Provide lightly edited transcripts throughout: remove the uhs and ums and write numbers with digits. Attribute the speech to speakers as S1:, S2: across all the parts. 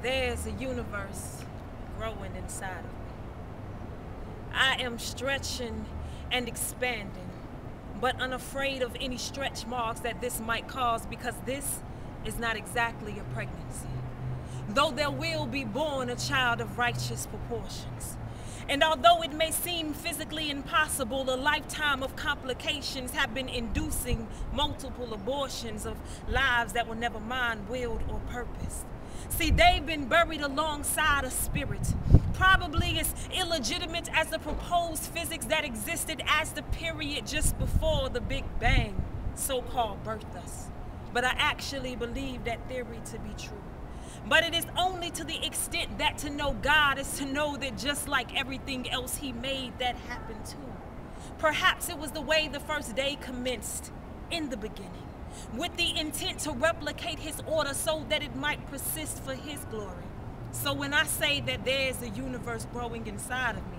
S1: There's a universe growing inside of me. I am stretching and expanding, but unafraid of any stretch marks that this might cause, because this is not exactly a pregnancy. Though there will be born a child of righteous proportions. And although it may seem physically impossible, a lifetime of complications have been inducing multiple abortions of lives that were never mine, willed, or purposed. See, they've been buried alongside a spirit, probably as illegitimate as the proposed physics that existed as the period just before the Big Bang so-called birthed us. But I actually believe that theory to be true. But it is only to the extent that to know God is to know that just like everything else he made, that happened too. Perhaps it was the way the first day commenced in the beginning, with the intent to replicate his order so that it might persist for his glory. So when I say that there's a universe growing inside of me,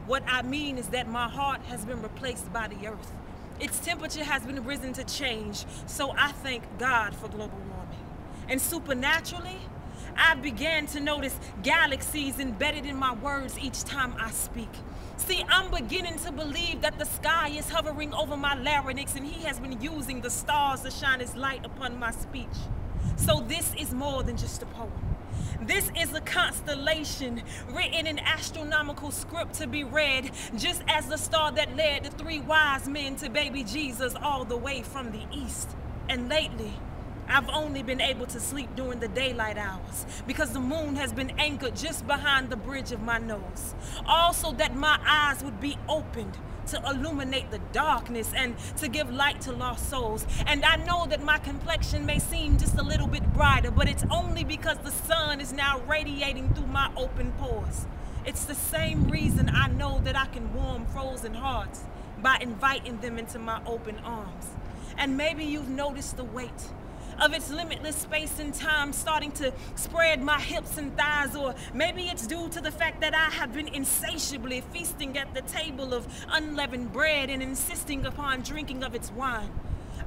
S1: what I mean is that my heart has been replaced by the earth. Its temperature has been risen to change, so I thank God for global warming. And supernaturally, I began to notice galaxies embedded in my words each time I speak. See, I'm beginning to believe that the sky is hovering over my larynx and he has been using the stars to shine his light upon my speech. So this is more than just a poem. This is a constellation written in astronomical script to be read, just as the star that led the three wise men to baby Jesus all the way from the east. And lately, I've only been able to sleep during the daylight hours because the moon has been anchored just behind the bridge of my nose. Also that my eyes would be opened to illuminate the darkness and to give light to lost souls. And I know that my complexion may seem just a little bit brighter, but it's only because the sun is now radiating through my open pores. It's the same reason I know that I can warm frozen hearts by inviting them into my open arms. And maybe you've noticed the weight of its limitless space and time starting to spread my hips and thighs, or maybe it's due to the fact that I have been insatiably feasting at the table of unleavened bread and insisting upon drinking of its wine.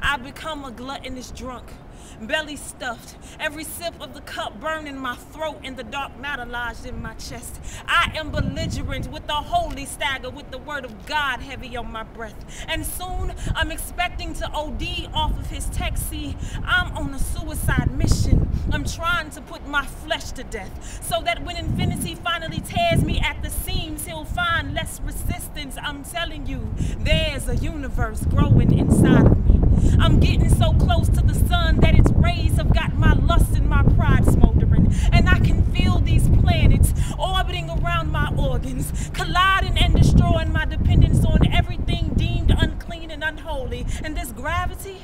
S1: I've become a gluttonous drunk, belly stuffed, every sip of the cup burned in my throat and the dark matter lodged in my chest. I am belligerent with the holy stagger, with the word of God heavy on my breath. And soon I'm expecting to OD off of his text. See, I'm on a suicide mission. I'm trying to put my flesh to death so that when infinity finally tears me at the seams, he'll find less resistance. I'm telling you, there's a universe growing inside of me. I'm getting so close to the sun that its rays have got my lust and my pride smoldering. And I can feel these planets orbiting around my organs, colliding and destroying my dependence on everything deemed unclean and unholy. And this gravity,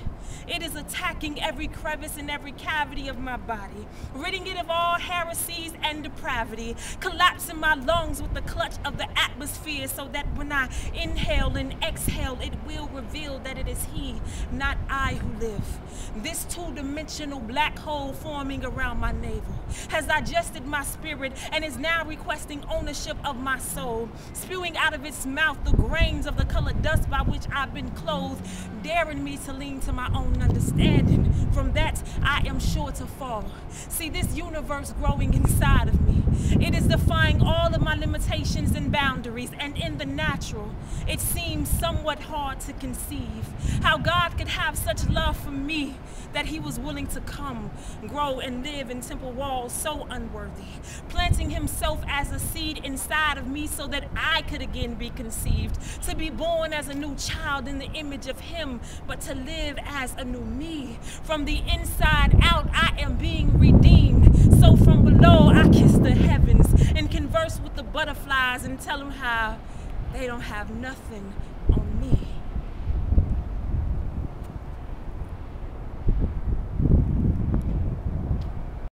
S1: it is attacking every crevice and every cavity of my body, ridding it of all heresies and depravity, collapsing my lungs with the clutch of the atmosphere so that when I inhale and exhale, it will reveal that it is he, not I, who live. This two-dimensional black hole forming around my navel has digested my spirit and is now requesting ownership of my soul, spewing out of its mouth the grains of the colored dust by which I've been clothed, daring me to lean to my own understanding. From that, I am sure to fall. See, this universe growing inside of me, it is defying all of my limitations and boundaries, and in the natural, it seems somewhat hard to conceive how God could have such love for me that he was willing to come, grow, and live in temple walls so unworthy, planting himself as a seed inside of me so that I could again be conceived, to be born as a new child in the image of him, but to live as a new me. From the inside out, I am being redeemed. So from below, I kiss the heavens and converse with the butterflies and tell them how they don't have nothing on me.